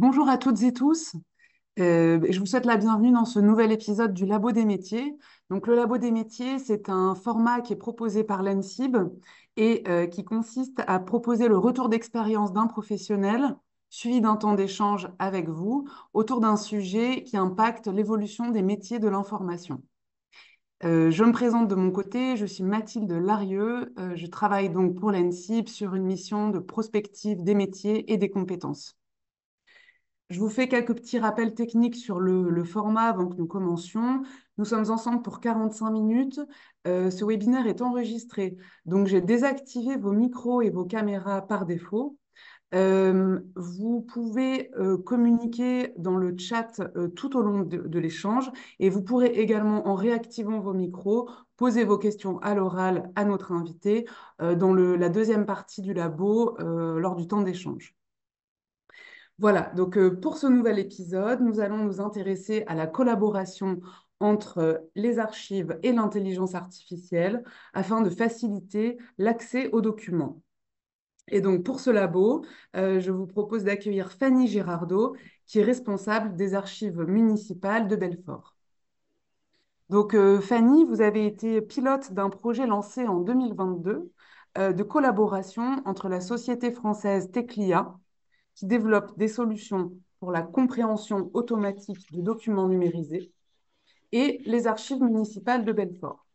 Bonjour à toutes et tous. Je vous souhaite la bienvenue dans ce nouvel épisode du Labo des métiers. Donc, le Labo des métiers, c'est un format qui est proposé par l'ANSIB et qui consiste à proposer le retour d'expérience d'un professionnel suivi d'un temps d'échange avec vous autour d'un sujet qui impacte l'évolution des métiers de l'information. Je me présente de mon côté, je suis Mathilde Larieux. Je travaille donc pour l'ANSIB sur une mission de prospective des métiers et des compétences. Je vous fais quelques petits rappels techniques sur le format avant que nous commencions. Nous sommes ensemble pour 45 minutes. Ce webinaire est enregistré, donc j'ai désactivé vos micros et vos caméras par défaut. Vous pouvez communiquer dans le chat tout au long de l'échange et vous pourrez également, en réactivant vos micros, poser vos questions à l'oral à notre invité dans la deuxième partie du labo lors du temps d'échange. Voilà, donc pour ce nouvel épisode, nous allons nous intéresser à la collaboration entre les archives et l'intelligence artificielle afin de faciliter l'accès aux documents. Et donc pour ce labo, je vous propose d'accueillir Fanny Girardot, qui est responsable des archives municipales de Belfort. Donc Fanny, vous avez été pilote d'un projet lancé en 2022 de collaboration entre la société française Teclia qui développe des solutions pour la compréhension automatique de documents numérisés, et les archives municipales de Belfort.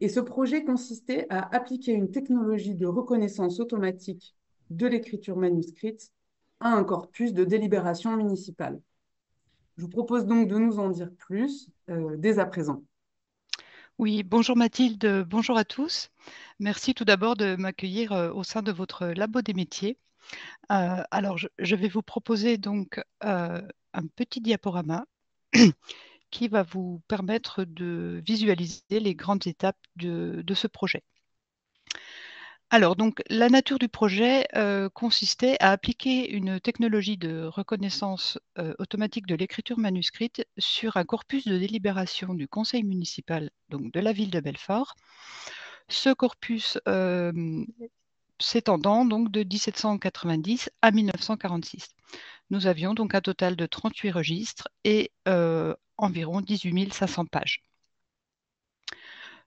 Et ce projet consistait à appliquer une technologie de reconnaissance automatique de l'écriture manuscrite à un corpus de délibération municipale. Je vous propose donc de nous en dire plus dès à présent. Oui, bonjour Mathilde, bonjour à tous. Merci tout d'abord de m'accueillir au sein de votre labo des métiers. Alors, je vais vous proposer donc un petit diaporama qui va vous permettre de visualiser les grandes étapes de ce projet. Alors, donc, la nature du projet consistait à appliquer une technologie de reconnaissance automatique de l'écriture manuscrite sur un corpus de délibération du conseil municipal donc de la ville de Belfort. Ce corpus s'étendant donc de 1790 à 1946. Nous avions donc un total de 38 registres et environ 18 500 pages.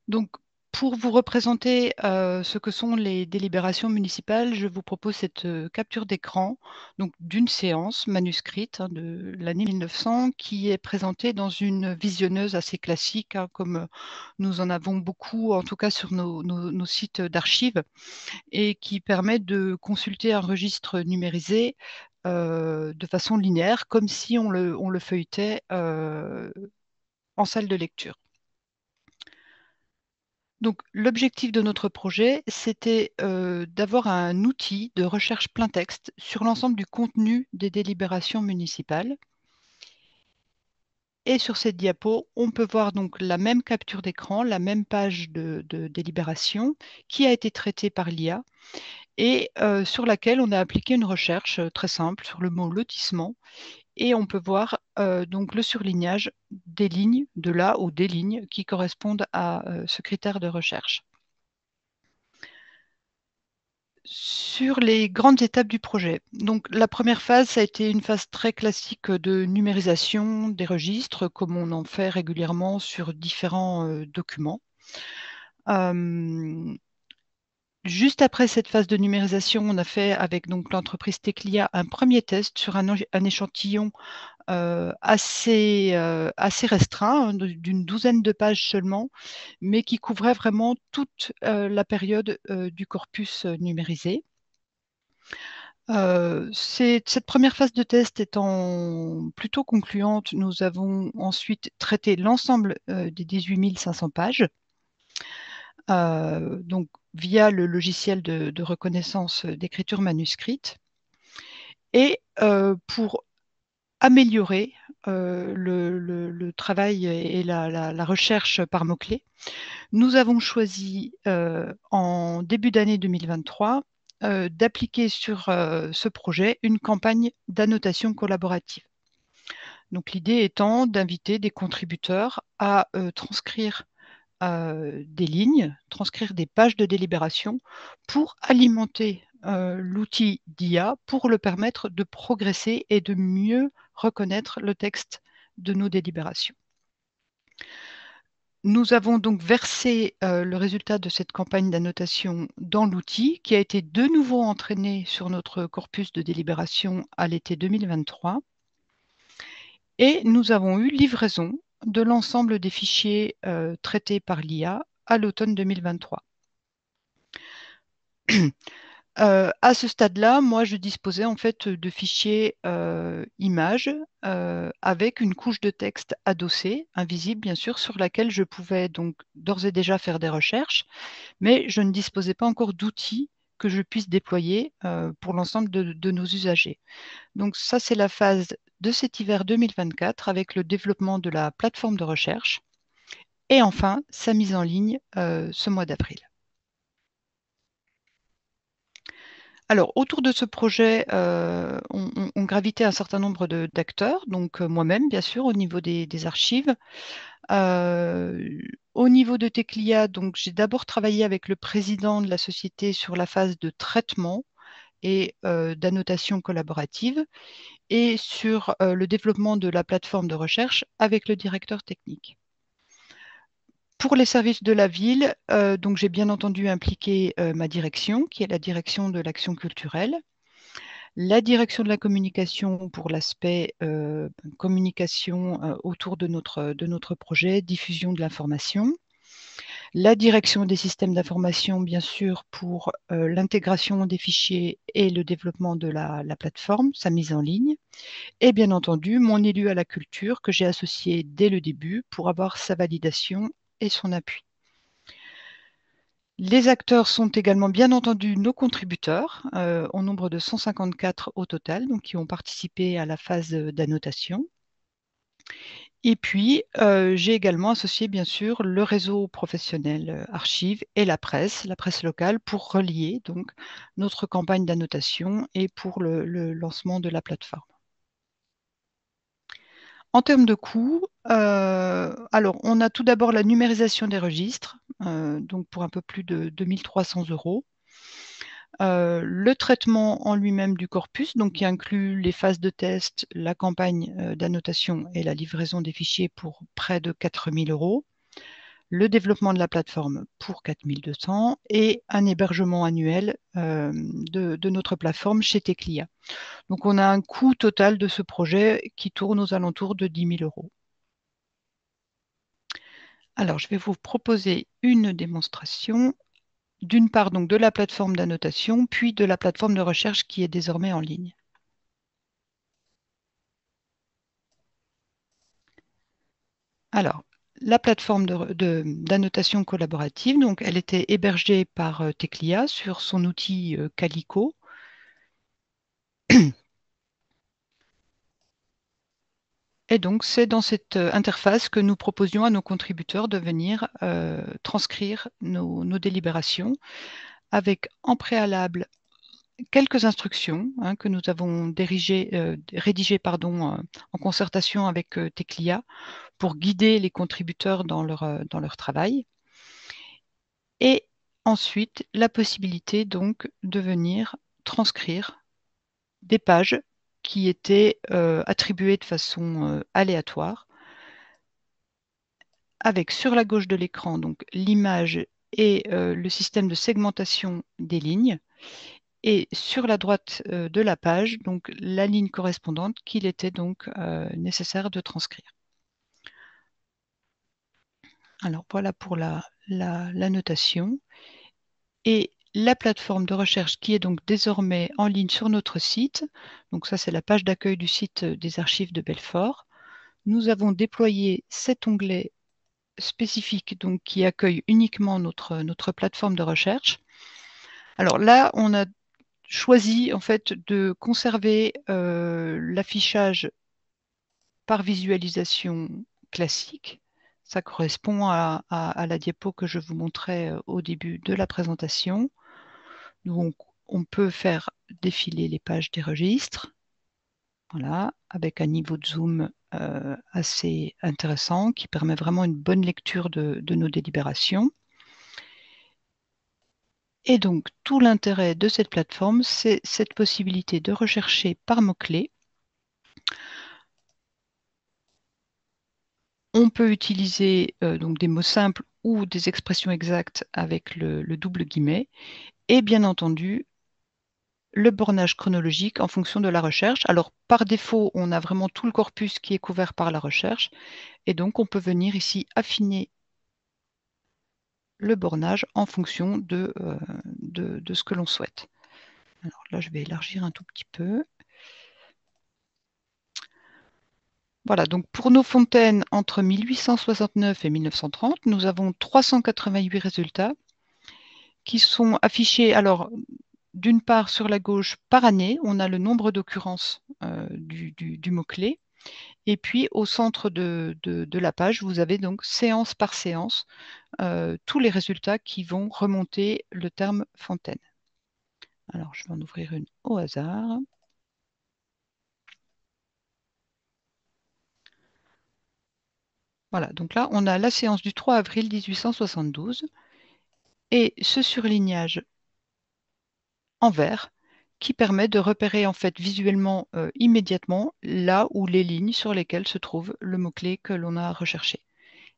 Donc, pour vous représenter ce que sont les délibérations municipales, je vous propose cette capture d'écran donc d'une séance manuscrite de l'année 1900 qui est présentée dans une visionneuse assez classique, comme nous en avons beaucoup, en tout cas sur nos sites d'archives, et qui permet de consulter un registre numérisé de façon linéaire, comme si on le feuilletait en salle de lecture. Donc, l'objectif de notre projet, c'était d'avoir un outil de recherche plein texte sur l'ensemble du contenu des délibérations municipales. Et sur cette diapo, on peut voir donc la même capture d'écran, la même page de délibération qui a été traitée par l'IA et sur laquelle on a appliqué une recherche très simple sur le mot lotissement. Et on peut voir donc le surlignage des lignes, de là ou des lignes qui correspondent à ce critère de recherche. Sur les grandes étapes du projet. Donc, la première phase, ça a été une phase très classique de numérisation des registres, comme on en fait régulièrement sur différents documents. Juste après cette phase de numérisation, on a fait avec l'entreprise Teclia un premier test sur un échantillon assez restreint, d'une douzaine de pages seulement, mais qui couvrait vraiment toute la période du corpus numérisé. Cette première phase de test étant plutôt concluante, nous avons ensuite traité l'ensemble des 18 500 pages, donc via le logiciel de reconnaissance d'écriture manuscrite. Et pour améliorer le travail et la recherche par mots-clés, nous avons choisi en début d'année 2023 d'appliquer sur ce projet une campagne d'annotation collaborative. Donc l'idée étant d'inviter des contributeurs à transcrire des lignes, transcrire des pages de délibération pour alimenter l'outil d'IA pour le permettre de progresser et de mieux reconnaître le texte de nos délibérations. Nous avons donc versé le résultat de cette campagne d'annotation dans l'outil qui a été de nouveau entraîné sur notre corpus de délibération à l'été 2023. Et nous avons eu livraison de l'ensemble des fichiers traités par l'IA à l'automne 2023. À ce stade-là, moi, je disposais en fait de fichiers images avec une couche de texte adossée, invisible bien sûr, sur laquelle je pouvais donc d'ores et déjà faire des recherches, mais je ne disposais pas encore d'outils que je puisse déployer pour l'ensemble de nos usagers. Donc ça, c'est la phase de cet hiver 2024 avec le développement de la plateforme de recherche et enfin sa mise en ligne ce mois d'avril. Alors, autour de ce projet, on gravitait un certain nombre d'acteurs, donc moi-même, bien sûr, au niveau des archives. Au niveau de Teclia, donc j'ai d'abord travaillé avec le président de la société sur la phase de traitement et d'annotation collaborative et sur le développement de la plateforme de recherche avec le directeur technique. Pour les services de la ville, donc j'ai bien entendu impliqué ma direction, qui est la direction de l'action culturelle, la direction de la communication pour l'aspect communication autour de notre projet, diffusion de l'information, la direction des systèmes d'information, bien sûr, pour l'intégration des fichiers et le développement de la plateforme, sa mise en ligne, et bien entendu, mon élu à la culture que j'ai associé dès le début pour avoir sa validation et son appui. Les acteurs sont également bien entendu nos contributeurs, au nombre de 154 au total, donc qui ont participé à la phase d'annotation. Et puis, j'ai également associé bien sûr le réseau professionnel archives et la presse locale pour relier donc notre campagne d'annotation et pour le lancement de la plateforme. En termes de coûts, alors on a tout d'abord la numérisation des registres, donc pour un peu plus de 2 300 €. Le traitement en lui-même du corpus, donc qui inclut les phases de test, la campagne d'annotation et la livraison des fichiers pour près de 4 000 €. Le développement de la plateforme pour 4 200 et un hébergement annuel de notre plateforme chez Teclia. Donc on a un coût total de ce projet qui tourne aux alentours de 10 000 €. Alors, je vais vous proposer une démonstration, d'une part donc de la plateforme d'annotation, puis de la plateforme de recherche qui est désormais en ligne. Alors, la plateforme d'annotation collaborative, donc elle était hébergée par Teclia sur son outil Calico. Et donc, c'est dans cette interface que nous proposions à nos contributeurs de venir transcrire nos délibérations avec en préalable quelques instructions que nous avons rédigées en concertation avec Teclia pour guider les contributeurs dans leur travail. Et ensuite, la possibilité donc de venir transcrire des pages qui étaient attribuées de façon aléatoire, avec sur la gauche de l'écran donc l'image et le système de segmentation des lignes, et sur la droite de la page, donc la ligne correspondante qu'il était donc nécessaire de transcrire. Alors voilà pour la notation. Et la plateforme de recherche qui est donc désormais en ligne sur notre site. Donc ça, c'est la page d'accueil du site des archives de Belfort. Nous avons déployé cet onglet spécifique donc, qui accueille uniquement notre plateforme de recherche. Alors là, on a choisi en fait de conserver l'affichage par visualisation classique. Ça correspond à la diapo que je vous montrais au début de la présentation. Donc, on peut faire défiler les pages des registres, voilà, avec un niveau de zoom assez intéressant qui permet vraiment une bonne lecture de nos délibérations. Et donc, tout l'intérêt de cette plateforme, c'est cette possibilité de rechercher par mots-clés. On peut utiliser donc des mots simples ou des expressions exactes avec le double guillemet. Et bien entendu, le bornage chronologique en fonction de la recherche. Alors, par défaut, on a vraiment tout le corpus qui est couvert par la recherche. Et donc, on peut venir ici affiner le bornage en fonction de ce que l'on souhaite. Alors là, je vais élargir un tout petit peu. Voilà, donc pour nos fontaines entre 1869 et 1930, nous avons 388 résultats qui sont affichés. Alors, d'une part, sur la gauche, par année, on a le nombre d'occurrences du mot-clé. Et puis, au centre de la page, vous avez donc séance par séance tous les résultats qui vont remonter le terme fontaine. Alors, je vais en ouvrir une au hasard. Voilà, donc là, on a la séance du 3 avril 1872 et ce surlignage en vert qui permet de repérer en fait visuellement immédiatement là où les lignes sur lesquelles se trouve le mot-clé que l'on a recherché.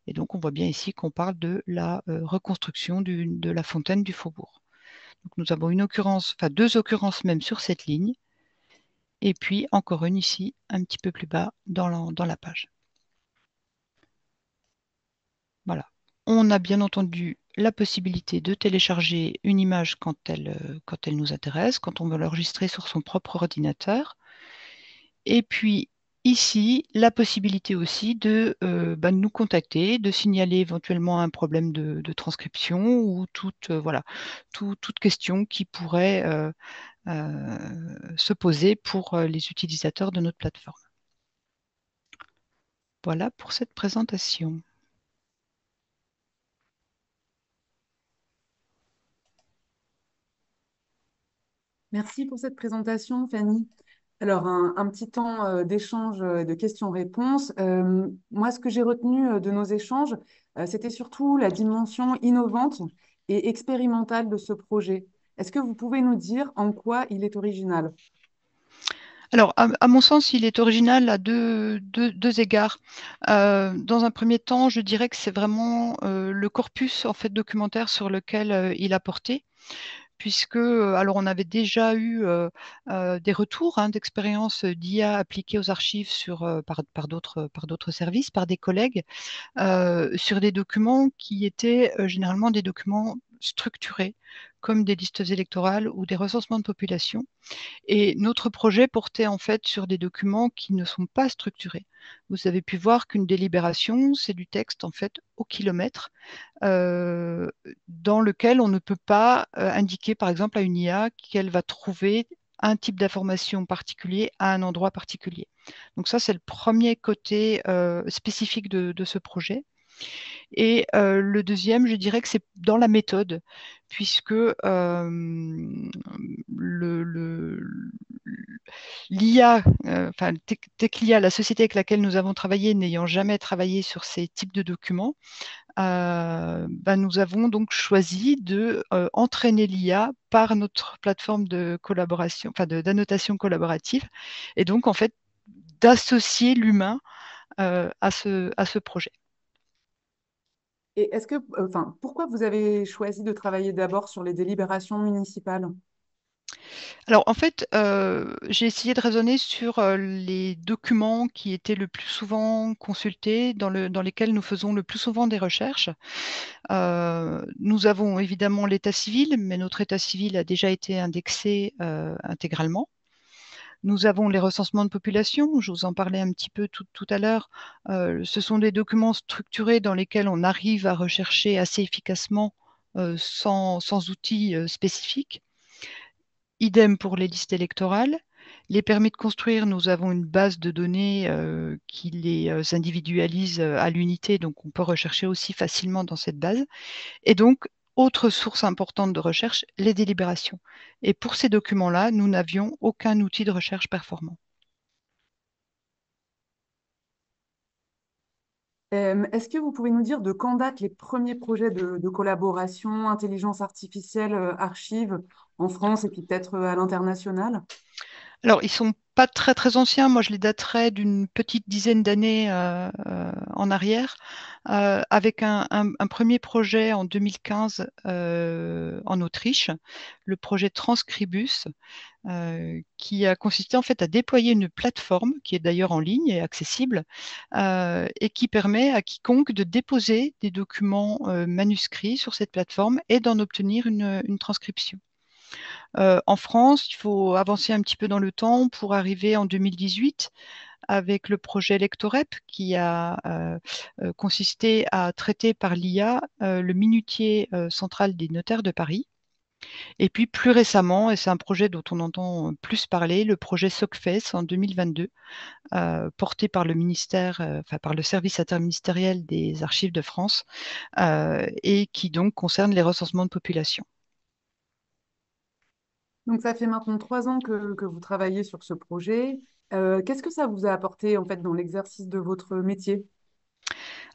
Et donc, on voit bien ici qu'on parle de la reconstruction de la fontaine du Faubourg. Donc, nous avons une occurrence, enfin deux occurrences même sur cette ligne, et puis encore une ici, un petit peu plus bas dans la page. Voilà. On a bien entendu la possibilité de télécharger une image quand elle nous intéresse, quand on veut l'enregistrer sur son propre ordinateur. Et puis ici, la possibilité aussi de nous contacter, de signaler éventuellement un problème de transcription ou voilà, toute question qui pourrait se poser pour les utilisateurs de notre plateforme. Voilà pour cette présentation. Merci pour cette présentation, Fanny. Alors, un petit temps d'échange, de questions-réponses. Moi, ce que j'ai retenu de nos échanges, c'était surtout la dimension innovante et expérimentale de ce projet. Est-ce que vous pouvez nous dire en quoi il est original? Alors, à mon sens, il est original à deux égards. Dans un premier temps, je dirais que c'est vraiment le corpus en fait documentaire sur lequel il a porté, puisque alors on avait déjà eu des retours d'expériences d'IA appliquées aux archives par d'autres services, par des collègues, sur des documents qui étaient généralement des documents structurés, comme des listes électorales ou des recensements de population. Et notre projet portait en fait sur des documents qui ne sont pas structurés. Vous avez pu voir qu'une délibération, c'est du texte en fait au kilomètre, euh, dans lequel on ne peut pas indiquer par exemple à une IA qu'elle va trouver un type d'information particulier à un endroit particulier. Donc ça, c'est le premier côté spécifique de ce projet. Et le deuxième, je dirais que c'est dans la méthode, puisque l'IA, enfin TechLIA, la société avec laquelle nous avons travaillé, n'ayant jamais travaillé sur ces types de documents, nous avons donc choisi de entraîner l'IA par notre plateforme de collaboration, enfin d'annotation collaborative, et donc en fait d'associer l'humain à ce projet. Et pourquoi vous avez choisi de travailler d'abord sur les délibérations municipales? Alors, en fait, j'ai essayé de raisonner sur les documents qui étaient le plus souvent consultés, dans lesquels nous faisons le plus souvent des recherches. Nous avons évidemment l'état civil, mais notre état civil a déjà été indexé intégralement. Nous avons les recensements de population, je vous en parlais un petit peu tout à l'heure. Ce sont des documents structurés dans lesquels on arrive à rechercher assez efficacement sans outils spécifiques. Idem pour les listes électorales. Les permis de construire, nous avons une base de données qui les individualise à l'unité, donc on peut rechercher aussi facilement dans cette base. Et donc, autre source importante de recherche, les délibérations. Et pour ces documents-là, nous n'avions aucun outil de recherche performant. Est-ce que vous pouvez nous dire de quand datent les premiers projets de collaboration, intelligence artificielle, archives en France et puis peut-être à l'international? Alors, ils sont pas très très anciens. Moi, je les daterais d'une petite dizaine d'années en arrière, avec un premier projet en 2015 en Autriche, le projet Transcribus, qui a consisté en fait à déployer une plateforme qui est d'ailleurs en ligne et accessible, et qui permet à quiconque de déposer des documents manuscrits sur cette plateforme et d'en obtenir une transcription. En France, il faut avancer un petit peu dans le temps pour arriver en 2018 avec le projet Lectorep qui a consisté à traiter par l'IA le minutier central des notaires de Paris. Et puis plus récemment, et c'est un projet dont on entend plus parler, le projet SOCFES en 2022, porté par le ministère, enfin par le service interministériel des Archives de France, et qui donc concerne les recensements de population. Donc, ça fait maintenant 3 ans que vous travaillez sur ce projet. Qu'est-ce que ça vous a apporté en fait dans l'exercice de votre métier?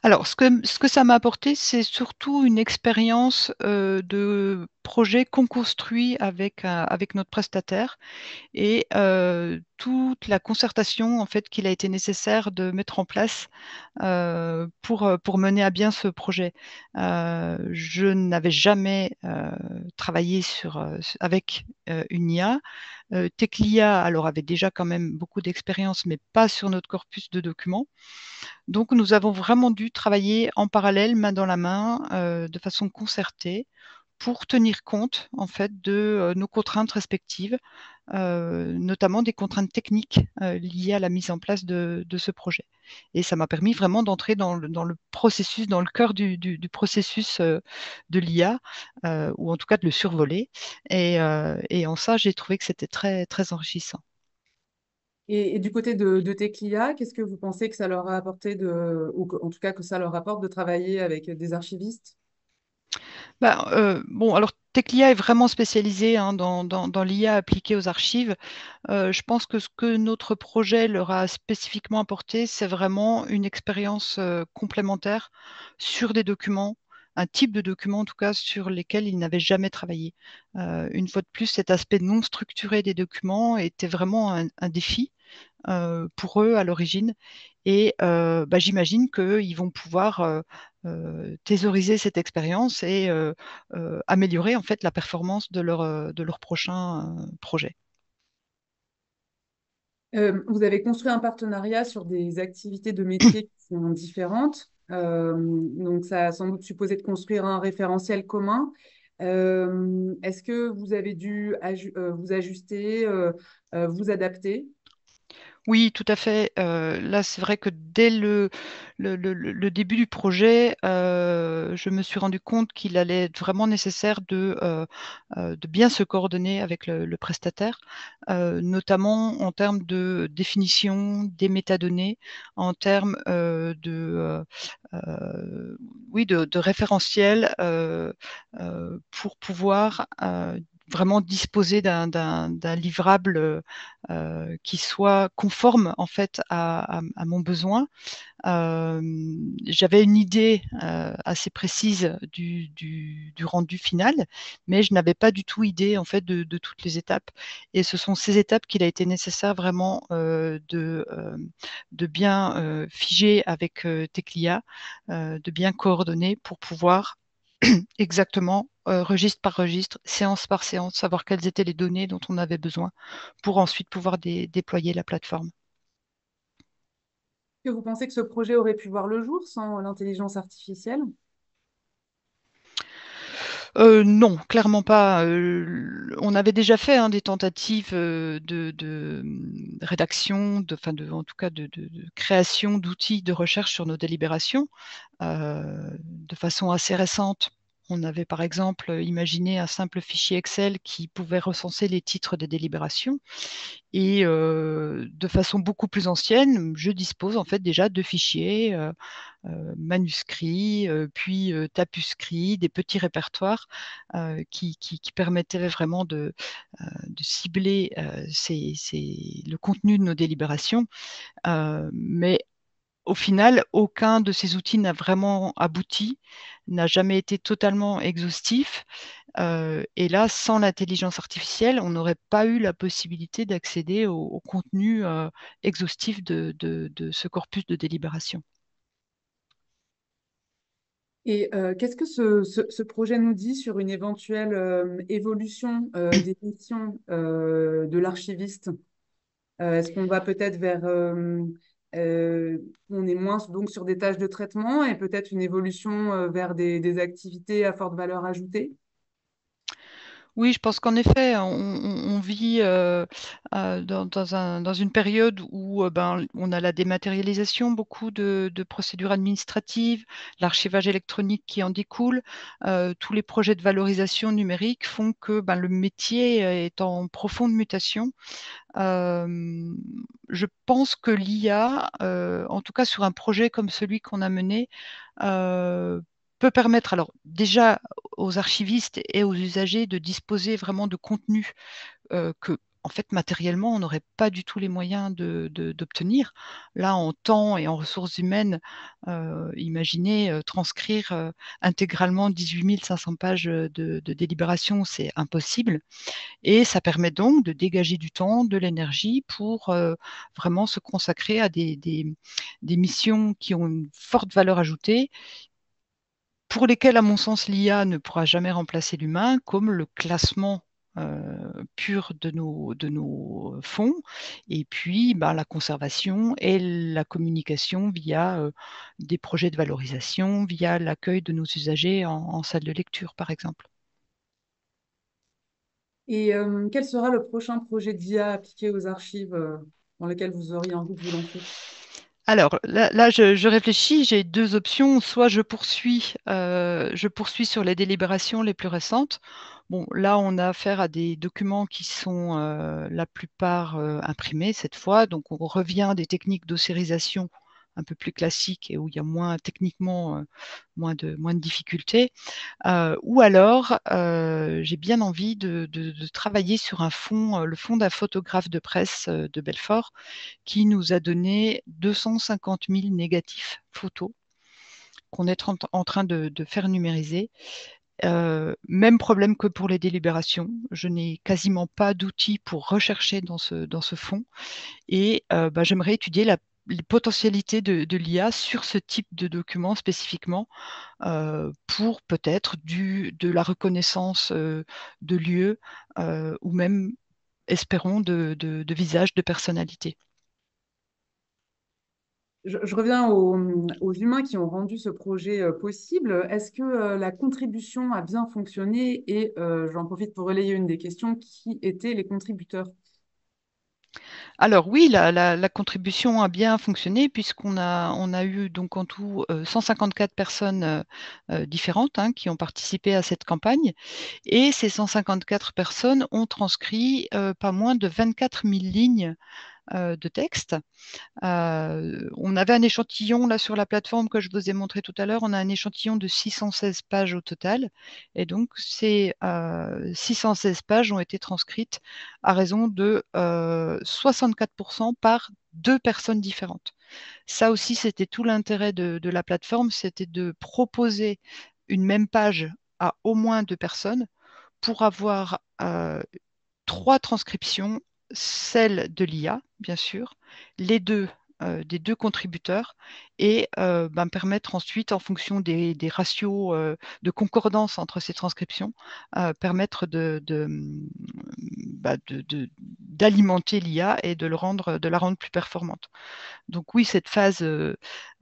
Alors, ce que ça m'a apporté, c'est surtout une expérience de projet qu'on construit avec notre prestataire et toute la concertation en fait qu'il a été nécessaire de mettre en place pour mener à bien ce projet. Je n'avais jamais travaillé avec une IA. Teclia alors avait déjà quand même beaucoup d'expérience, mais pas sur notre corpus de documents. Donc, nous avons vraiment dû travailler en parallèle, main dans la main, de façon concertée, pour tenir compte en fait de nos contraintes respectives, notamment des contraintes techniques liées à la mise en place de ce projet. Et ça m'a permis vraiment d'entrer dans le processus, dans le cœur du processus de l'IA, ou en tout cas de le survoler. Et en ça, j'ai trouvé que c'était très, très enrichissant. Et du côté de Teclia, qu'est-ce que vous pensez que ça leur a apporté en tout cas que ça leur apporte de travailler avec des archivistes? Bah, bon, alors Teclia est vraiment spécialisé hein, dans l'IA appliquée aux archives. Je pense que ce que notre projet leur a spécifiquement apporté, c'est vraiment une expérience complémentaire sur des documents, un type de document en tout cas sur lesquels ils n'avaient jamais travaillé. Une fois de plus, cet aspect non structuré des documents était vraiment un défi pour eux à l'origine. Et bah, j'imagine qu'ils vont pouvoir thésauriser cette expérience et améliorer en fait la performance de leur prochain projet. Vous avez construit un partenariat sur des activités de métiers qui sont différentes. Donc, ça a sans doute supposé de construire un référentiel commun. Est-ce que vous avez dû vous ajuster, vous adapter? Oui, tout à fait. Là, c'est vrai que dès le début du projet, je me suis rendu compte qu'il allait être vraiment nécessaire de bien se coordonner avec le prestataire, notamment en termes de définition des métadonnées, en termes oui, de référentiel pour pouvoir vraiment disposer d'un livrable qui soit conforme en fait à mon besoin. J'avais une idée assez précise du rendu final, mais je n'avais pas du tout idée en fait de toutes les étapes. Et ce sont ces étapes qu'il a été nécessaire vraiment de bien figer avec Teclia, de bien coordonner pour pouvoir exactement, registre par registre, séance par séance, savoir quelles étaient les données dont on avait besoin pour ensuite pouvoir déployer la plateforme. Est-ce que vous pensez que ce projet aurait pu voir le jour sans l'intelligence artificielle? Non, clairement pas. On avait déjà fait hein, des tentatives de rédaction, en tout cas de création d'outils de recherche sur nos délibérations. De façon assez récente, on avait par exemple imaginé un simple fichier Excel qui pouvait recenser les titres des délibérations. Et de façon beaucoup plus ancienne, je dispose en fait déjà de fichiers manuscrits, puis tapuscrits, des petits répertoires qui permettaient vraiment de cibler le contenu de nos délibérations. Mais au final, aucun de ces outils n'a vraiment abouti, n'a jamais été totalement exhaustif. Et là, sans l'intelligence artificielle, on n'aurait pas eu la possibilité d'accéder au contenu exhaustif de ce corpus de délibération. Et qu'est-ce que ce projet nous dit sur une éventuelle évolution des missions de l'archiviste? Est-ce qu'on va peut-être vers... euh, on est moins donc sur des tâches de traitement et peut-être une évolution vers des activités à forte valeur ajoutée? Oui, je pense qu'en effet, on vit dans une période où ben, on a la dématérialisation, beaucoup de procédures administratives, l'archivage électronique qui en découle. Tous les projets de valorisation numérique font que ben, le métier est en profonde mutation. Euh, je pense que l'IA, en tout cas sur un projet comme celui qu'on a mené, euh, peut permettre alors déjà aux archivistes et aux usagers de disposer vraiment de contenus que, en fait, matériellement, on n'aurait pas du tout les moyens d'obtenir. Là, en temps et en ressources humaines, imaginez transcrire intégralement 18 500 pages de délibération, c'est impossible. Et ça permet donc de dégager du temps, de l'énergie pour vraiment se consacrer à des missions qui ont une forte valeur ajoutée, pour lesquelles, à mon sens, l'IA ne pourra jamais remplacer l'humain, comme le classement pur de nos fonds, et puis bah, la conservation et la communication via des projets de valorisation, via l'accueil de nos usagers en salle de lecture, par exemple. Et quel sera le prochain projet d'IA appliqué aux archives dans lequel vous auriez envie de vous lancer? Alors là, je réfléchis, j'ai deux options. Soit je poursuis sur les délibérations les plus récentes. Bon, là, on a affaire à des documents qui sont la plupart imprimés cette fois. Donc, on revient des techniques d'ossérisation un peu plus classiques et où il y a moins techniquement moins de difficultés. Ou alors, j'ai bien envie de travailler sur un fond, le fond d'un photographe de presse de Belfort qui nous a donné 250 000 négatifs photos qu'on est en train de faire numériser. Même problème que pour les délibérations. Je n'ai quasiment pas d'outils pour rechercher dans ce fond. Et bah, j'aimerais étudier les potentialités de l'IA sur ce type de document spécifiquement pour peut-être de la reconnaissance de lieux ou même, espérons, de visages, de personnalités. Je reviens aux humains qui ont rendu ce projet possible. Est-ce que la contribution a bien fonctionné? Et j'en profite pour relayer une des questions qui étaient les contributeurs. Alors oui, la contribution a bien fonctionné puisqu'on a eu donc en tout 154 personnes différentes hein, qui ont participé à cette campagne et ces 154 personnes ont transcrit pas moins de 24 000 lignes de texte. On avait un échantillon là sur la plateforme que je vous ai montré tout à l'heure. On a un échantillon de 616 pages au total. Et donc, ces 616 pages ont été transcrites à raison de 64% par deux personnes différentes. Ça aussi, c'était tout l'intérêt de la plateforme, c'était de proposer une même page à au moins deux personnes pour avoir trois transcriptions, celle de l'IA, bien sûr, les deux des deux contributeurs et ben, permettre ensuite, en fonction des ratios de concordance entre ces transcriptions, permettre bah, d'alimenter l'IA et de la rendre plus performante. Donc oui, cette phase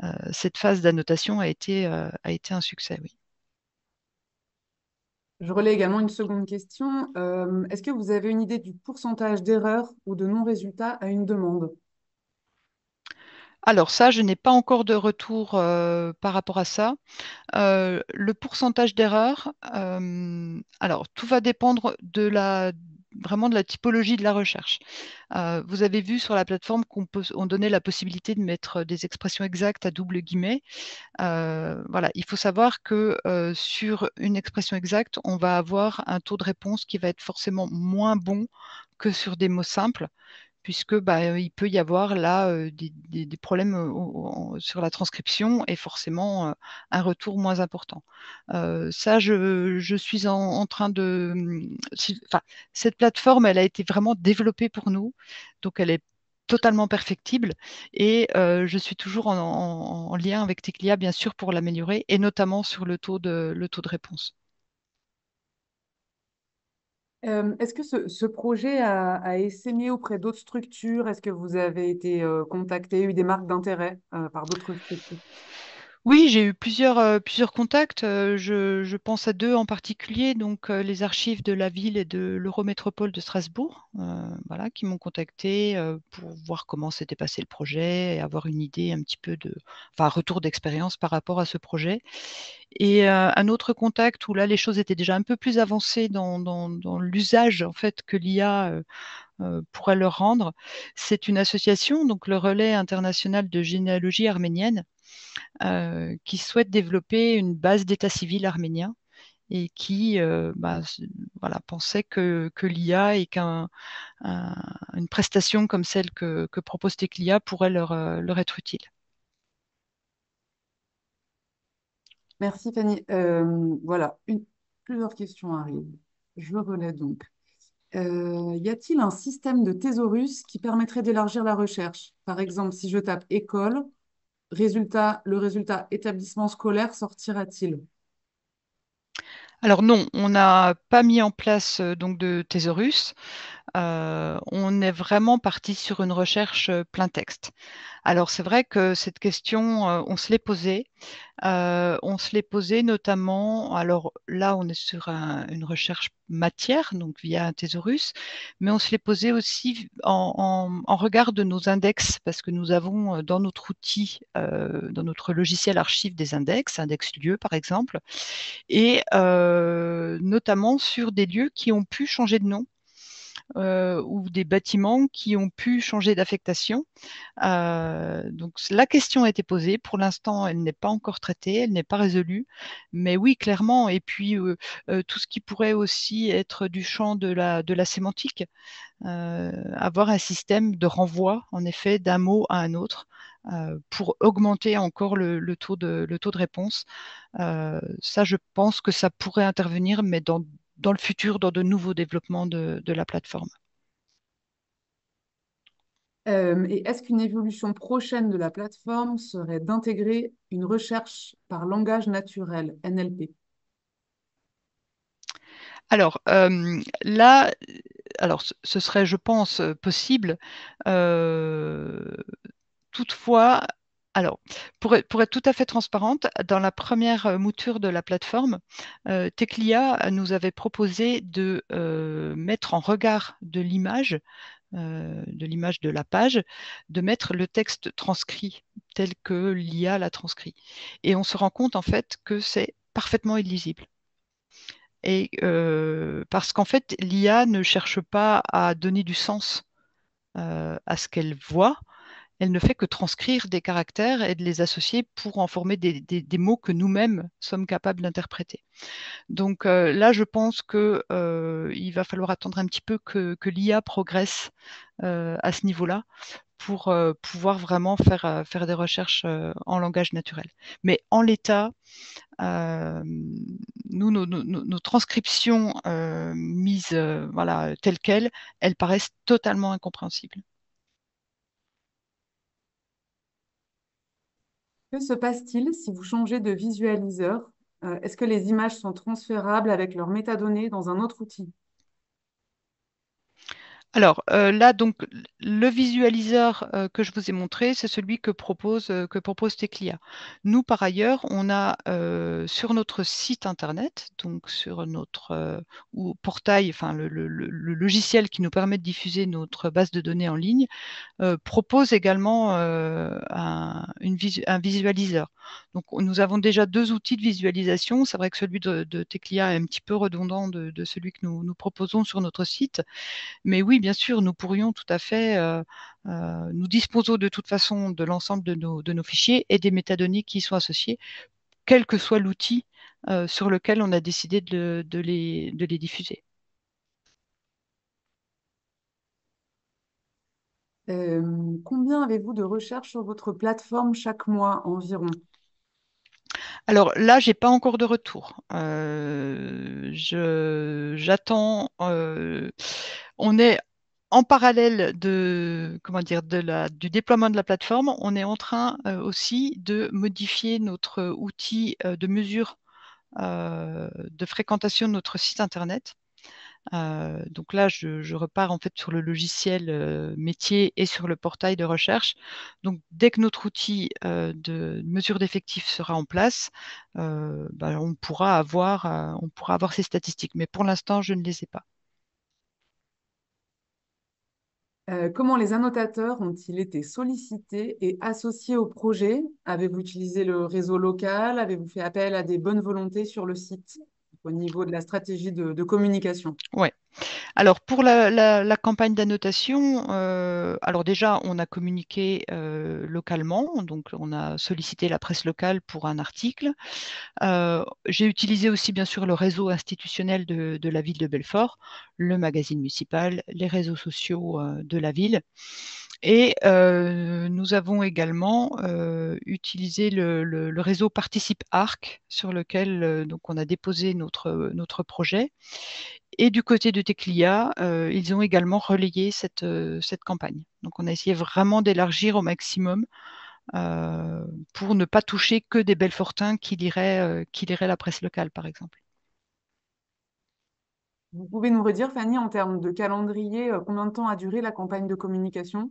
d'annotation a été un succès, oui. Je relais également une seconde question. Est-ce que vous avez une idée du pourcentage d'erreurs ou de non-résultats à une demande? Alors ça, je n'ai pas encore de retour par rapport à ça. Le pourcentage d'erreur, alors tout va dépendre vraiment de la typologie de la recherche. Vous avez vu sur la plateforme on donnait la possibilité de mettre des expressions exactes à double guillemets. Voilà, il faut savoir que sur une expression exacte, on va avoir un taux de réponse qui va être forcément moins bon que sur des mots simples, puisque bah, il peut y avoir là des problèmes sur la transcription et forcément un retour moins important. Ça, je suis en train de... Enfin, cette plateforme, elle a été vraiment développée pour nous, donc elle est totalement perfectible et je suis toujours en lien avec Teclia, bien sûr, pour l'améliorer et notamment sur le taux de réponse. Est-ce que ce projet a essaimé auprès d'autres structures? Est-ce que vous avez été contacté, eu des marques d'intérêt par d'autres structures? Oui, j'ai eu plusieurs contacts. Je pense à deux en particulier, donc les archives de la ville et de l'Eurométropole de Strasbourg, voilà, qui m'ont contacté pour voir comment s'était passé le projet et avoir une idée un petit peu enfin, retour d'expérience par rapport à ce projet. Et un autre contact où là, les choses étaient déjà un peu plus avancées dans l'usage en fait que l'IA pourrait leur rendre. C'est une association, donc le Relais international de généalogie arménienne qui souhaite développer une base d'état civil arménien et qui bah, voilà, pensait que l'IA et une prestation comme celle que propose Teclia pourrait leur être utile. Merci Fanny. Voilà, plusieurs questions arrivent. Je relais donc. Y a-t-il un système de thésaurus qui permettrait d'élargir la recherche? Par exemple, si je tape école, le résultat établissement scolaire sortira-t-il? Alors non, on n'a pas mis en place donc de thésaurus. On est vraiment parti sur une recherche plein texte. Alors c'est vrai que cette question, on se l'est posée. On se l'est posé notamment, alors là, on est sur une recherche matière, donc via un thésaurus, mais on se l'est posé aussi en regard de nos index, parce que nous avons dans notre outil, dans notre logiciel archive des index lieux par exemple, et notamment sur des lieux qui ont pu changer de nom ou des bâtiments qui ont pu changer d'affectation. Donc la question a été posée. Pour l'instant, elle n'est pas encore traitée, elle n'est pas résolue. Mais oui, clairement. Et puis tout ce qui pourrait aussi être du champ de la sémantique, avoir un système de renvoi, en effet, d'un mot à un autre. Pour augmenter encore le taux de réponse. Ça, je pense que ça pourrait intervenir, mais dans le futur, dans de nouveaux développements de la plateforme. Et est-ce qu'une évolution prochaine de la plateforme serait d'intégrer une recherche par langage naturel, NLP? Alors là, alors ce serait, je pense, possible. Euh, Toutefois, alors pour être tout à fait transparente, dans la première mouture de la plateforme, Teclia nous avait proposé de mettre en regard de l'image de la page, de mettre le texte transcrit tel que l'IA l'a transcrit. Et on se rend compte en fait que c'est parfaitement illisible. Et parce qu'en fait, l'IA ne cherche pas à donner du sens à ce qu'elle voit, elle ne fait que transcrire des caractères et de les associer pour en former des mots que nous-mêmes sommes capables d'interpréter. Donc là, je pense que il va falloir attendre un petit peu que l'IA progresse à ce niveau-là pour pouvoir vraiment faire des recherches en langage naturel. Mais en l'état, euh, nous, nos transcriptions mises voilà, telles quelles, elles paraissent totalement incompréhensibles. Que se passe-t-il si vous changez de visualiseur? Est-ce que les images sont transférables avec leurs métadonnées dans un autre outil? Alors là, donc, le visualiseur que je vous ai montré, c'est celui que propose Teclia. Nous, par ailleurs, on a sur notre site internet, donc sur notre ou portail, enfin le logiciel qui nous permet de diffuser notre base de données en ligne, propose également un visualiseur. Donc, nous avons déjà deux outils de visualisation. C'est vrai que celui de Teclia est un petit peu redondant de celui que nous proposons sur notre site. Mais oui, bien sûr, nous pourrions tout à fait, nous disposons de toute façon de l'ensemble de nos fichiers et des métadonnées qui y sont associées, quel que soit l'outil sur lequel on a décidé de les diffuser. Combien avez-vous de recherches sur votre plateforme chaque mois environ? Alors là, j'ai pas encore de retour. J'attends. On est en parallèle de, comment dire, du déploiement de la plateforme. On est en train aussi de modifier notre outil de mesure de fréquentation de notre site internet. Donc là, je repars en fait sur le logiciel métier et sur le portail de recherche. Donc dès que notre outil de mesure d'effectifs sera en place, on pourra avoir ces statistiques. Mais pour l'instant, je ne les ai pas. Comment les annotateurs ont-ils été sollicités et associés au projet? Avez-vous utilisé le réseau local? Avez-vous fait appel à des bonnes volontés sur le site au niveau de la stratégie de communication? Ouais. Alors pour la campagne d'annotation, alors déjà on a communiqué localement, donc on a sollicité la presse locale pour un article. J'ai utilisé aussi bien sûr le réseau institutionnel de la ville de Belfort, le magazine municipal, les réseaux sociaux de la ville. Et nous avons également utilisé le réseau Participe Arc sur lequel donc on a déposé notre projet. Et du côté de Teclia, ils ont également relayé cette campagne. Donc on a essayé vraiment d'élargir au maximum pour ne pas toucher que des Belfortins qui liraient la presse locale, par exemple. Vous pouvez nous redire, Fanny, en termes de calendrier, combien de temps a duré la campagne de communication?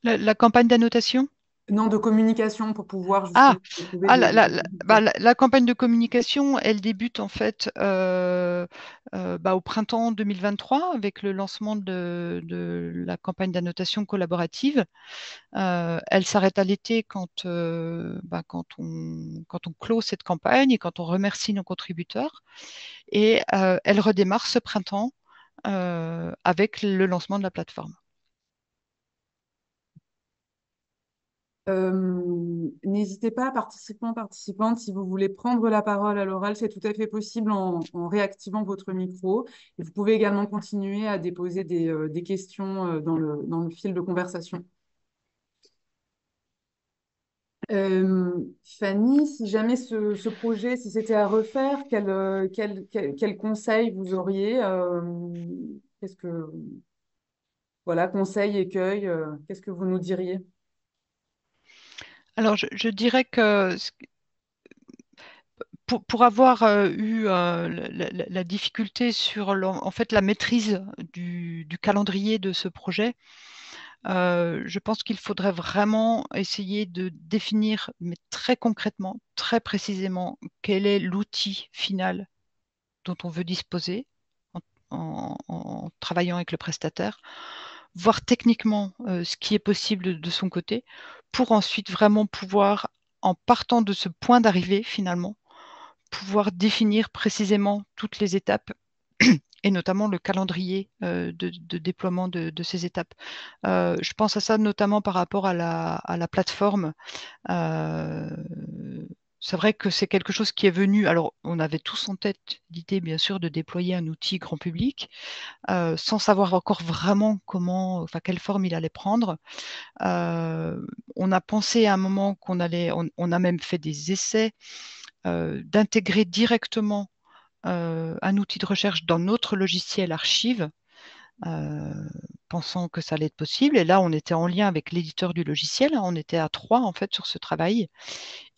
La campagne d'annotation. Non, de communication pour pouvoir Ah, justement trouver ah, des résultats. la campagne de communication, elle débute en fait au printemps 2023 avec le lancement de la campagne d'annotation collaborative. Elle s'arrête à l'été quand on clôt cette campagne et quand on remercie nos contributeurs. Et elle redémarre ce printemps avec le lancement de la plateforme. N'hésitez pas, participants, participantes, si vous voulez prendre la parole à l'oral, c'est tout à fait possible en réactivant votre micro. Et vous pouvez également continuer à déposer des questions dans le fil de conversation. Fanny, si jamais ce projet, si c'était à refaire, quel conseil vous auriez? Qu'est-ce que, voilà, conseil, écueil, qu'est-ce que vous nous diriez? Alors, je dirais que pour avoir eu la difficulté sur en fait, la maîtrise du calendrier de ce projet, je pense qu'il faudrait vraiment essayer de définir, mais très concrètement, très précisément, quel est l'outil final dont on veut disposer en, en travaillant avec le prestataire, voir techniquement ce qui est possible de son côté, pour ensuite vraiment pouvoir, en partant de ce point d'arrivée finalement, pouvoir définir précisément toutes les étapes et notamment le calendrier de déploiement de ces étapes. Je pense à ça notamment par rapport à la plateforme. Euh, c'est vrai que c'est quelque chose qui est venu. Alors, on avait tous en tête l'idée, bien sûr, de déployer un outil grand public, sans savoir encore vraiment comment, enfin, quelle forme il allait prendre. Euh, on a pensé à un moment on a même fait des essais d'intégrer directement un outil de recherche dans notre logiciel archive, euh, pensant que ça allait être possible. Et là, on était en lien avec l'éditeur du logiciel, hein, on était à trois en fait sur ce travail.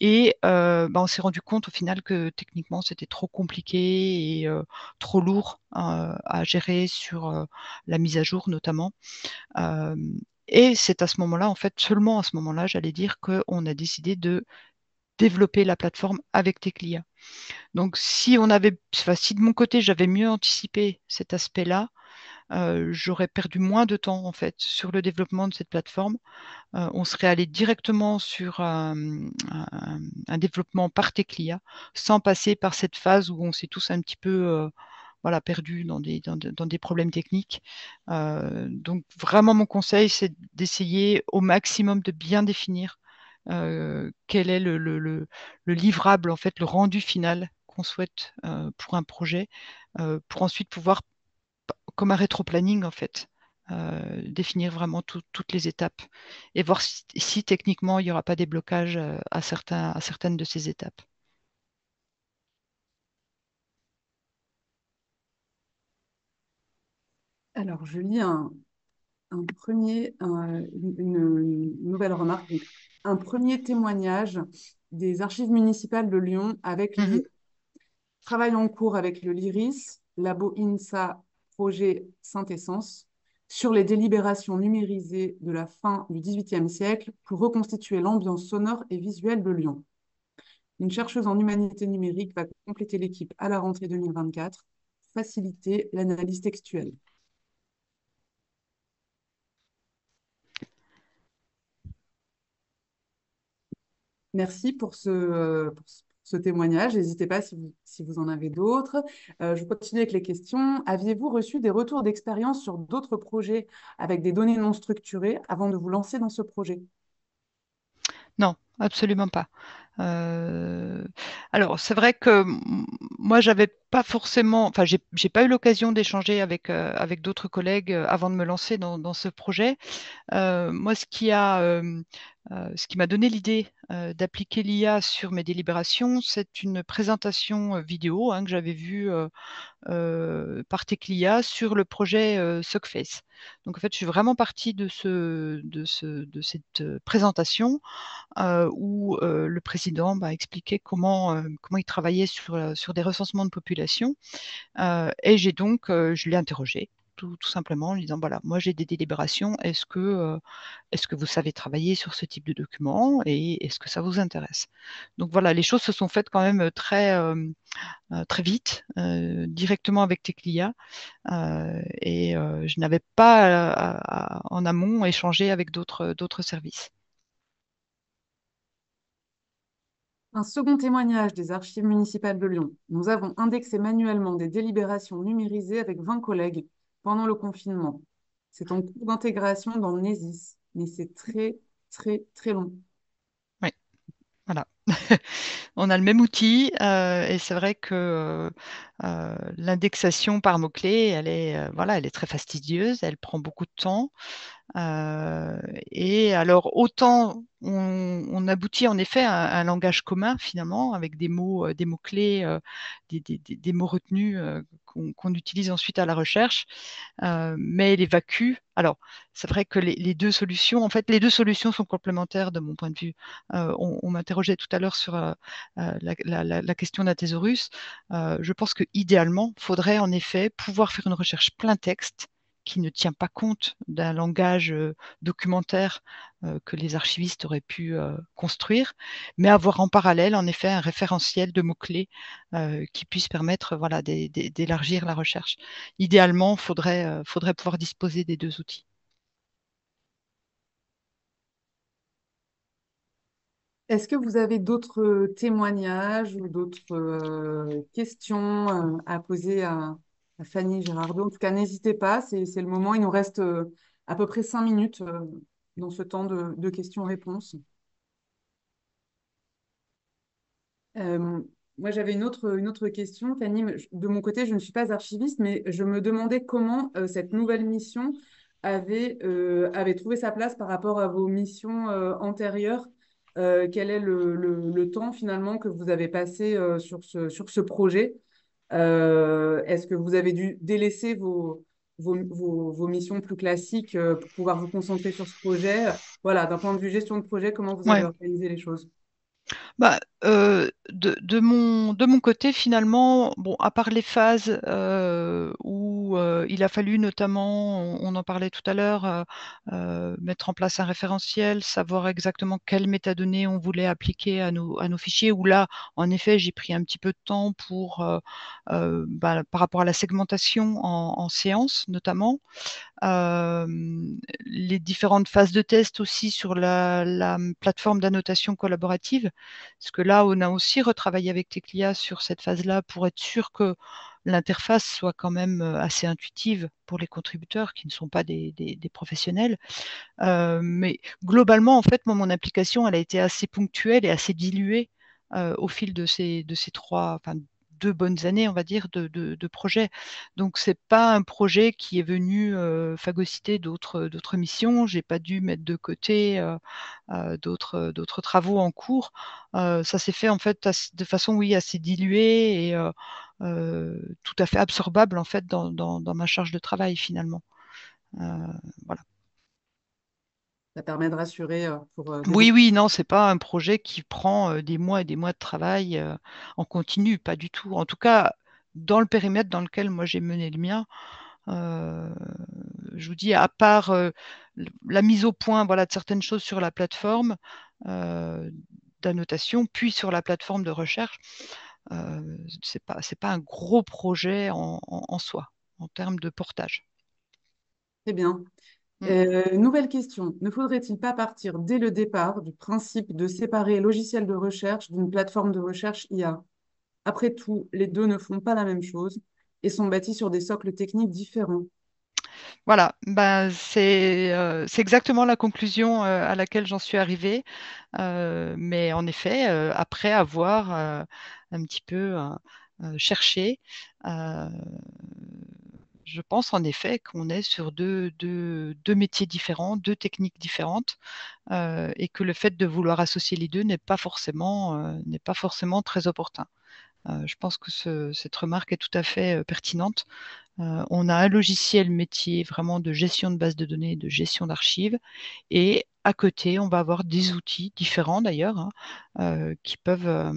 Et on s'est rendu compte au final que techniquement, c'était trop compliqué et trop lourd à gérer sur la mise à jour notamment. Euh, et c'est à ce moment-là, en fait, seulement à ce moment-là, j'allais dire qu'on a décidé de développer la plateforme avec Teclia. Donc, si de mon côté, j'avais mieux anticipé cet aspect-là, j'aurais perdu moins de temps en fait sur le développement de cette plateforme. On serait allé directement sur un développement par Teclia, sans passer par cette phase où on s'est tous un petit peu voilà, perdus dans des problèmes techniques. Donc, vraiment, mon conseil, c'est d'essayer au maximum de bien définir quel est le livrable, en fait, le rendu final qu'on souhaite pour un projet, pour ensuite pouvoir, comme un rétro-planning, en fait, définir vraiment toutes les étapes et voir si techniquement il n'y aura pas des blocages à certaines de ces étapes. Alors, je lis une nouvelle remarque. Donc, un premier témoignage des archives municipales de Lyon avec Mhm. l'IA. Travail en cours avec le LIRIS, Labo INSA, projet Synthessence, sur les délibérations numérisées de la fin du XVIIIe siècle pour reconstituer l'ambiance sonore et visuelle de Lyon. Une chercheuse en humanité numérique va compléter l'équipe à la rentrée 2024, faciliter l'analyse textuelle. Merci pour ce témoignage. N'hésitez pas si vous en avez d'autres. Je continue avec les questions. Aviez-vous reçu des retours d'expérience sur d'autres projets avec des données non structurées avant de vous lancer dans ce projet? Non, absolument pas. Alors, c'est vrai que moi, j'avais pas forcément, enfin, j'ai pas eu l'occasion d'échanger avec d'autres collègues avant de me lancer dans ce projet. Moi, ce qui m'a donné l'idée d'appliquer l'IA sur mes délibérations, c'est une présentation vidéo que j'avais vue par Teclia sur le projet Suckface. Donc, en fait, je suis vraiment partie de cette présentation où le président expliquait comment il travaillait sur des recensements de population. Et je l'ai interrogé tout simplement en lui disant, voilà, moi j'ai des délibérations, est-ce que vous savez travailler sur ce type de document et est-ce que ça vous intéresse? Donc voilà, les choses se sont faites quand même très vite, directement avec Teclia, et je n'avais pas en amont échangé avec d'autres services. Un second témoignage des archives municipales de Lyon. Nous avons indexé manuellement des délibérations numérisées avec 20 collègues pendant le confinement. C'est en cours d'intégration dans Nesis, mais c'est très, très, très long. Oui, voilà. On a le même outil et c'est vrai que l'indexation par mots-clés, voilà, elle est très fastidieuse, elle prend beaucoup de temps. Et alors, autant on aboutit en effet à un langage commun finalement, avec des mots-clés, des mots retenus qu'on utilise ensuite à la recherche, mais elle évacue. Alors, c'est vrai que les deux solutions, en fait, les deux solutions sont complémentaires de mon point de vue. On m'interrogeait tout à l'heure sur la question d'un thésaurus. Je pense que idéalement, il faudrait en effet pouvoir faire une recherche plein texte qui ne tient pas compte d'un langage documentaire que les archivistes auraient pu construire, mais avoir en parallèle, en effet, un référentiel de mots-clés qui puisse permettre voilà, d'élargir la recherche. Idéalement, faudrait pouvoir disposer des deux outils. Est-ce que vous avez d'autres témoignages ou d'autres questions à poser à Fanny Girardot? En tout cas, n'hésitez pas, c'est le moment. Il nous reste à peu près 5 minutes dans ce temps de questions-réponses. Euh, Moi, j'avais une autre question, Fanny. De mon côté, je ne suis pas archiviste, mais je me demandais comment cette nouvelle mission avait trouvé sa place par rapport à vos missions antérieures. Quel est le temps finalement que vous avez passé sur ce projet? Est-ce que vous avez dû délaisser vos missions plus classiques pour pouvoir vous concentrer sur ce projet? Voilà, d'un point de vue gestion de projet, comment vous avez Ouais. organisé les choses? De mon côté, finalement, bon, à part les phases où il a fallu notamment, on en parlait tout à l'heure, mettre en place un référentiel, savoir exactement quelles métadonnées on voulait appliquer à nos fichiers, où là, en effet, j'ai pris un petit peu de temps par rapport à la segmentation en séance, notamment. Euh, les différentes phases de test aussi sur la plateforme d'annotation collaborative, parce que là, on a aussi retravaillé avec Teclia sur cette phase-là pour être sûr que l'interface soit quand même assez intuitive pour les contributeurs qui ne sont pas des professionnels. Mais globalement, en fait, moi, mon application, elle a été assez ponctuelle et assez diluée au fil de ces trois, enfin, bonnes années, on va dire, de projet. Donc, c'est pas un projet qui est venu phagocyter d'autres missions. J'ai pas dû mettre de côté d'autres travaux en cours. Ça s'est fait en fait de façon, oui, assez diluée et tout à fait absorbable en fait dans ma charge de travail finalement. Voilà. Ça permet de rassurer pour des Oui, oui, non, c'est pas un projet qui prend des mois et des mois de travail en continu, pas du tout. En tout cas, dans le périmètre dans lequel moi j'ai mené le mien, euh, je vous dis, à part la mise au point, voilà, de certaines choses sur la plateforme euh, d'annotation, puis sur la plateforme de recherche, c'est pas un gros projet en soi, en termes de portage. très bien. Mm. Nouvelle question. Ne faudrait-il pas partir dès le départ du principe de séparer logiciel de recherche d'une plateforme de recherche IA? Après tout, les deux ne font pas la même chose et sont bâtis sur des socles techniques différents. Voilà, ben, c'est exactement la conclusion à laquelle j'en suis arrivée. Mais en effet, après avoir un petit peu cherché, euh, je pense en effet qu'on est sur deux métiers différents, deux techniques différentes, et que le fait de vouloir associer les deux n'est pas forcément très opportun. Je pense que cette remarque est tout à fait pertinente. On a un logiciel métier vraiment de gestion de base de données, de gestion d'archives. Et à côté, on va avoir des outils différents d'ailleurs, hein, qui peuvent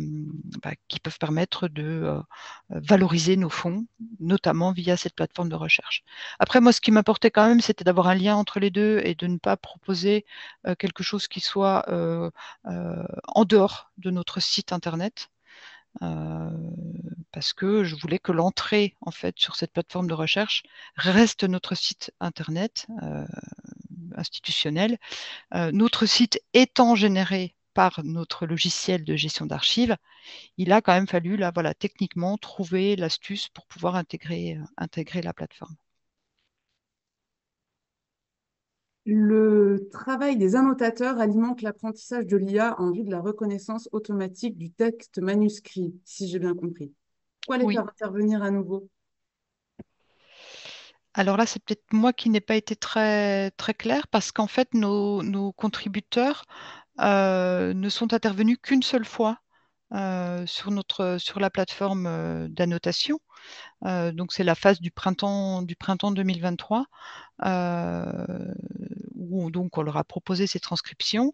permettre de valoriser nos fonds, notamment via cette plateforme de recherche. Après, moi, ce qui m'importait quand même, c'était d'avoir un lien entre les deux et de ne pas proposer quelque chose qui soit en dehors de notre site Internet. Euh, Parce que je voulais que l'entrée en fait sur cette plateforme de recherche reste notre site internet institutionnel. Notre site étant généré par notre logiciel de gestion d'archives, il a quand même fallu là, voilà, techniquement trouver l'astuce pour pouvoir intégrer la plateforme. Le travail des annotateurs alimente l'apprentissage de l'IA en vue de la reconnaissance automatique du texte manuscrit, si j'ai bien compris. Pourquoi les Oui. faire intervenir à nouveau? Alors là, c'est peut-être moi qui n'ai pas été très, très claire parce qu'en fait, nos contributeurs ne sont intervenus qu'une seule fois sur la plateforme d'annotation. Donc, c'est la phase du printemps 2023 où donc on leur a proposé ces transcriptions.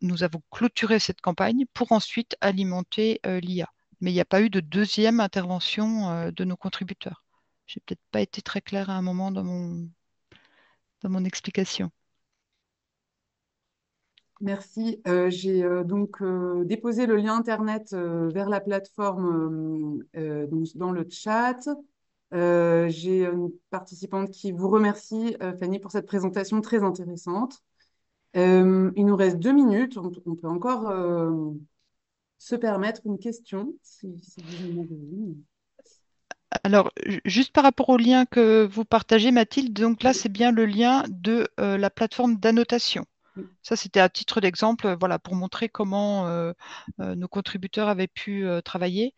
Nous avons clôturé cette campagne pour ensuite alimenter l'IA. Mais il n'y a pas eu de deuxième intervention de nos contributeurs. J'ai peut-être pas été très claire à un moment dans mon explication. Merci. J'ai donc déposé le lien Internet vers la plateforme donc dans le chat. J'ai une participante qui vous remercie, Fanny, pour cette présentation très intéressante. Il nous reste 2 minutes. On peut encore se permettre une question, si vous en avez une. Alors, juste par rapport au lien que vous partagez, Mathilde, donc là, c'est bien le lien de la plateforme d'annotation. Oui. Ça, c'était à titre d'exemple, voilà, pour montrer comment nos contributeurs avaient pu travailler.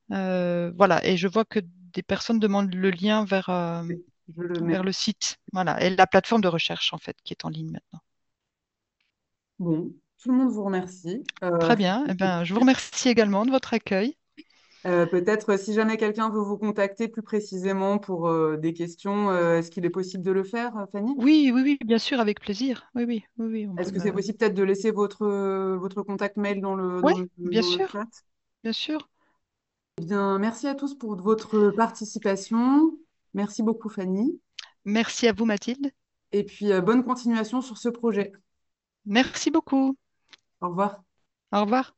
Voilà, et je vois que des personnes demandent le lien vers, Oui, je le vers mets. le site, voilà, et la plateforme de recherche, en fait, qui est en ligne maintenant. Bon, tout le monde vous remercie. Très bien, eh ben, je vous remercie également de votre accueil. Peut-être si jamais quelqu'un veut vous contacter plus précisément pour des questions, est-ce qu'il est possible de le faire, Fanny? Oui, oui, oui, bien sûr, avec plaisir. Oui, oui, oui, oui, on Est-ce peut que c'est me... possible peut-être de laisser votre contact mail Oui, bien dans le sûr, chat? bien sûr. Eh bien, merci à tous pour votre participation. Merci beaucoup, Fanny. Merci à vous, Mathilde. Et puis, bonne continuation sur ce projet. Merci beaucoup. Au revoir. Au revoir.